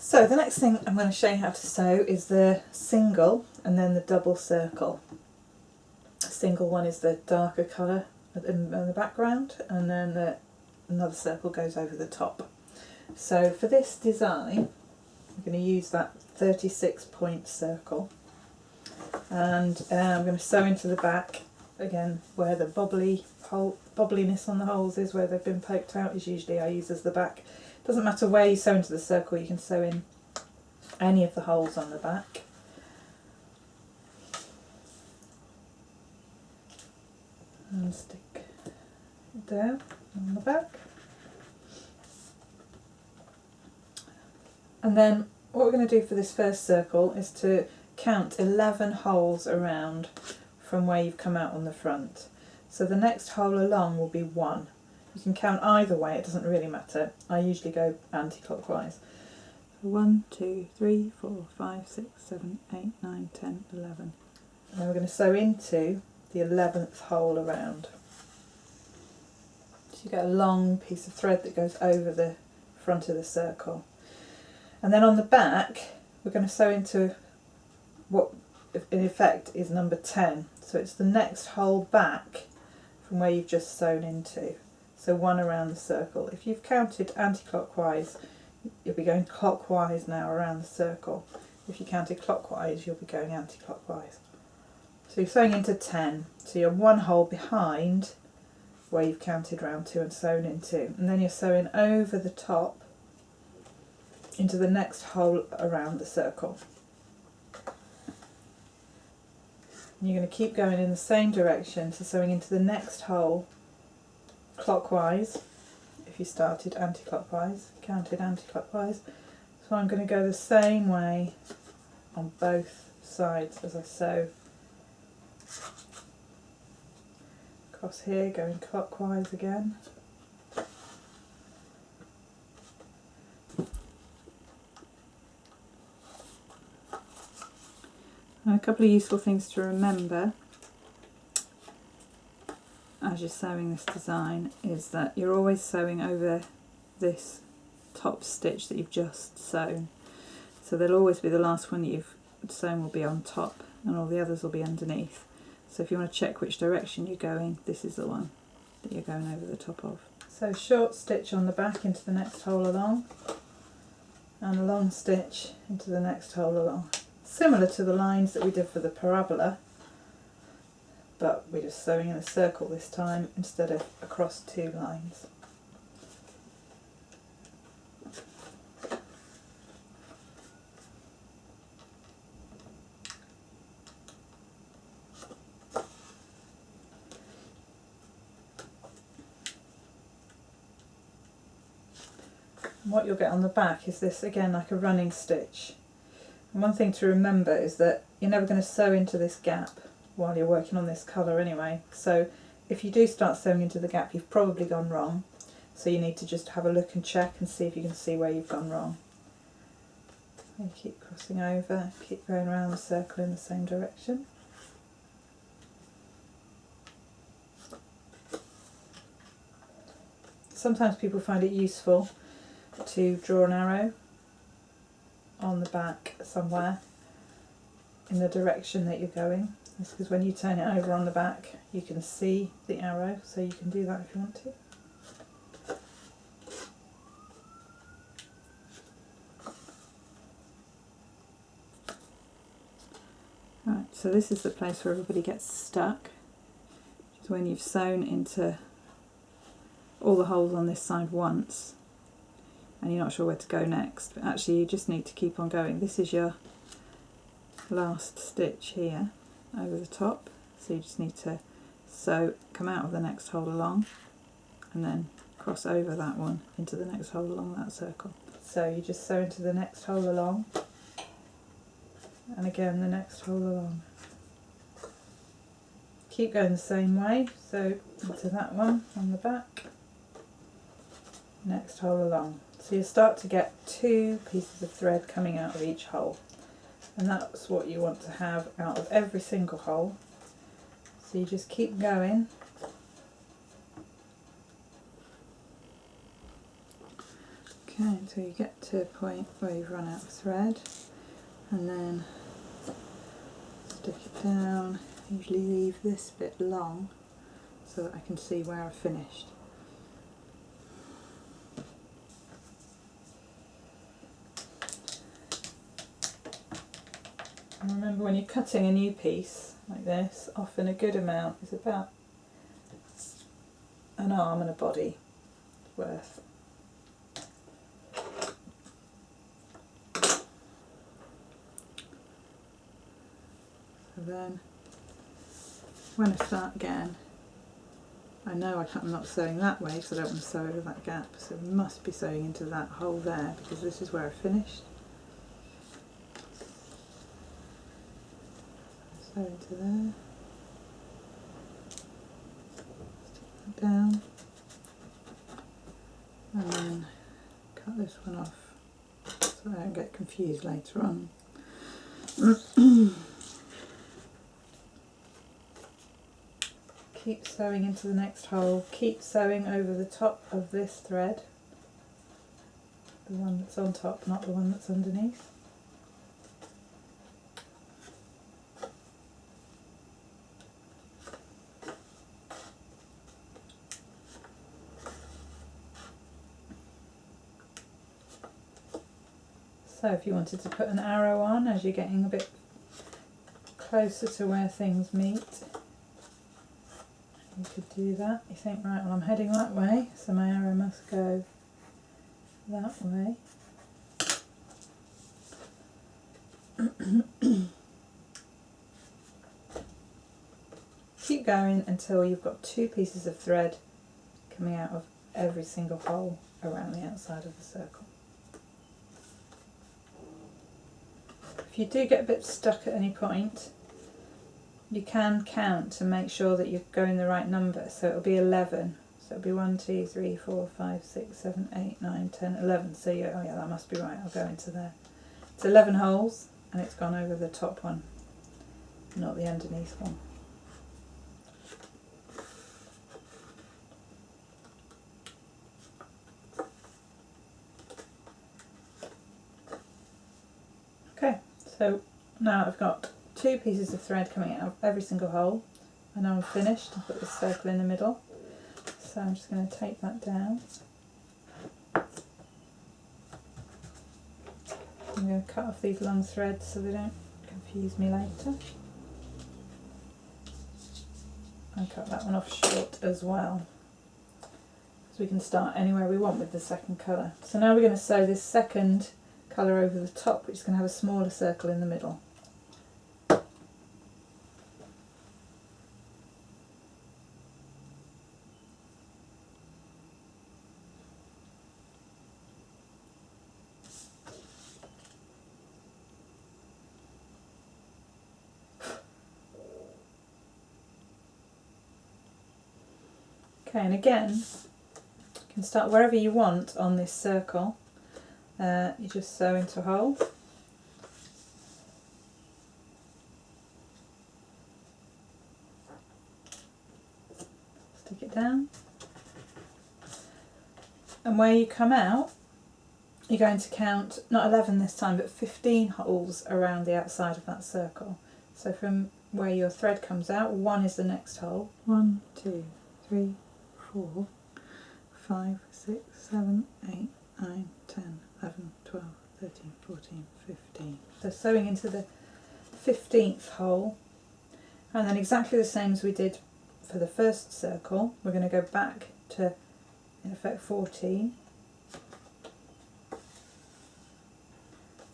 So the next thing I'm going to show you how to sew is the single and then the double circle. The single one is the darker colour in the background, and then another circle goes over the top. So for this design I'm going to use that 36 point circle, and I'm going to sew into the back again where the bobbliness on the holes is, where they've been poked out, is usually I use as the back. Doesn't matter where you sew into the circle, you can sew in any of the holes on the back. And stick it down on the back. And then what we're going to do for this first circle is to count 11 holes around from where you've come out on the front. So the next hole along will be 1. You can count either way, it doesn't really matter. I usually go anti-clockwise. 1, 2, 3, 4, 5, 6, 7, 8, 9, 10, 11. And then we're going to sew into the 11th hole around. So you get a long piece of thread that goes over the front of the circle. And then on the back we're going to sew into what in effect is number 10. So it's the next hole back from where you've just sewn into. So 1 around the circle. If you've counted anti-clockwise, you'll be going clockwise now around the circle. If you counted clockwise, you'll be going anti-clockwise. So you're sewing into 10. So you're 1 hole behind where you've counted round 2 and sewn into. And then you're sewing over the top into the next hole around the circle. And you're going to keep going in the same direction, so sewing into the next hole clockwise if you started anti-clockwise, counted anti-clockwise. So I'm going to go the same way on both sides as I sew. Across here, going clockwise again. And a couple of useful things to remember as you're sewing this design is that you're always sewing over this top stitch that you've just sewn. So there'll always be the last one that you've sewn will be on top and all the others will be underneath. So if you want to check which direction you're going, this is the one that you're going over the top of. So short stitch on the back into the next hole along, and a long stitch into the next hole along. Similar to the lines that we did for the parabola, but we're just sewing in a circle this time instead of across 2 lines. And what you'll get on the back is this, again, like a running stitch. And one thing to remember is that you're never going to sew into this gap while you're working on this colour anyway. So if you do start sewing into the gap, you've probably gone wrong. So you need to just have a look and check and see if you can see where you've gone wrong. And keep crossing over, keep going around the circle in the same direction. Sometimes people find it useful to draw an arrow on the back somewhere in the direction that you're going. That's because when you turn it over on the back you can see the arrow, so you can do that if you want to. Right, so this is the place where everybody gets stuck. It's when you've sewn into all the holes on this side once and you're not sure where to go next, but actually you just need to keep on going. This is your last stitch here over the top, so you just need to come out of the next hole along and then cross over that one into the next hole along that circle. So you just sew into the next hole along and again the next hole along. Keep going the same way, so into that one on the back, next hole along. So you start to get 2 pieces of thread coming out of each hole, and that's what you want to have out of every single hole. So you just keep going . Okay, until you get to a point where you've run out of thread, and then stick it down. Usually leave this bit long so that I can see where I've finished. And remember, when you're cutting a new piece like this, often a good amount is about an arm and a body worth. So then, when I start again, I know I'm not sewing that way because I don't want to sew over that gap, so I must be sewing into that hole there because this is where I finished. Sew into there, stick that down, and then cut this one off so I don't get confused later on. Keep sewing into the next hole, keep sewing over the top of this thread, the one that's on top, not the one that's underneath. So if you wanted to put an arrow on as you're getting a bit closer to where things meet, you could do that. You think, right, well I'm heading that way, so my arrow must go that way. Keep going until you've got 2 pieces of thread coming out of every single hole around the outside of the circle. If you do get a bit stuck at any point, you can count to make sure that you're going the right number. So it'll be 11. So it'll be 1, 2, 3, 4, 5, 6, 7, 8, 9, 10, 11. So you, oh yeah, that must be right. I'll go into there. It's 11 holes, and it's gone over the top one, not the underneath one. Okay, so now I've got 2 pieces of thread coming out of every single hole. I know I'm finished. I've got this circle in the middle. So I'm just going to take that down. I'm going to cut off these long threads so they don't confuse me later. And cut that one off short as well. So we can start anywhere we want with the second colour. So now we're going to sew this second colour over the top, which is going to have a smaller circle in the middle. Okay, and again, you can start wherever you want on this circle. You just sew into a hole. Stick it down. And where you come out, you're going to count, not 11 this time, but 15 holes around the outside of that circle. So from where your thread comes out, 1 is the next hole. 1, 2, 3, 4, 5, 6, 7, 8, 9, 10, 11, 12, 13, 14, 15. So sewing into the 15th hole, and then exactly the same as we did for the first circle, we're going to go back to, in effect, 14,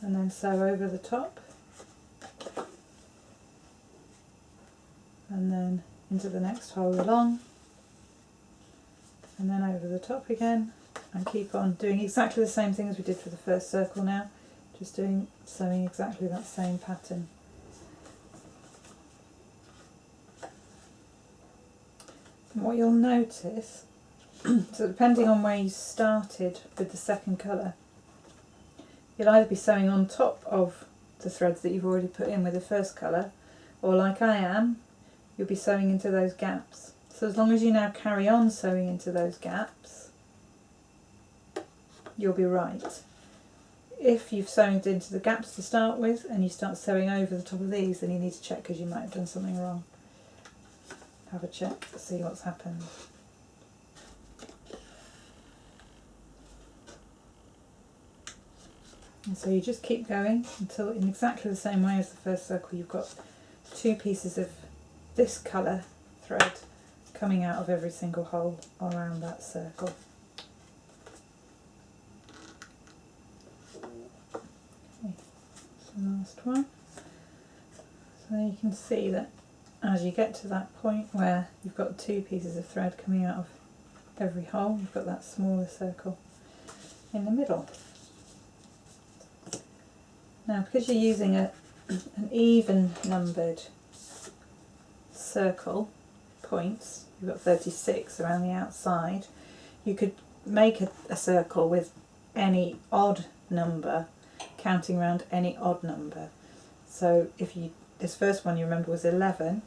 and then sew over the top, and then into the next hole along, and then over the top again, and keep on doing exactly the same thing as we did for the first circle now, just sewing exactly that same pattern. And what you'll notice, so depending on where you started with the second colour, you'll either be sewing on top of the threads that you've already put in with the first colour, or like I am, you'll be sewing into those gaps. So as long as you now carry on sewing into those gaps, you'll be right. If you've sewn into the gaps to start with and you start sewing over the top of these, then you need to check because you might have done something wrong. Have a check to see what's happened. And so you just keep going until, in exactly the same way as the first circle, you've got 2 pieces of this colour thread coming out of every single hole around that circle. Okay, so the last one. So you can see that as you get to that point where you've got 2 pieces of thread coming out of every hole, you've got that smaller circle in the middle. Now, because you're using an even numbered circle, points, you've got 36 around the outside, you could make a circle with any odd number, counting around any odd number. So if you, this first one you remember was 11,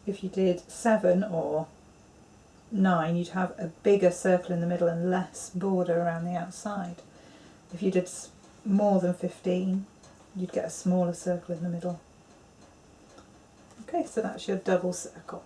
if you did 7 or 9, you'd have a bigger circle in the middle and less border around the outside. If you did more than 15, you'd get a smaller circle in the middle. Okay, so that's your double circle.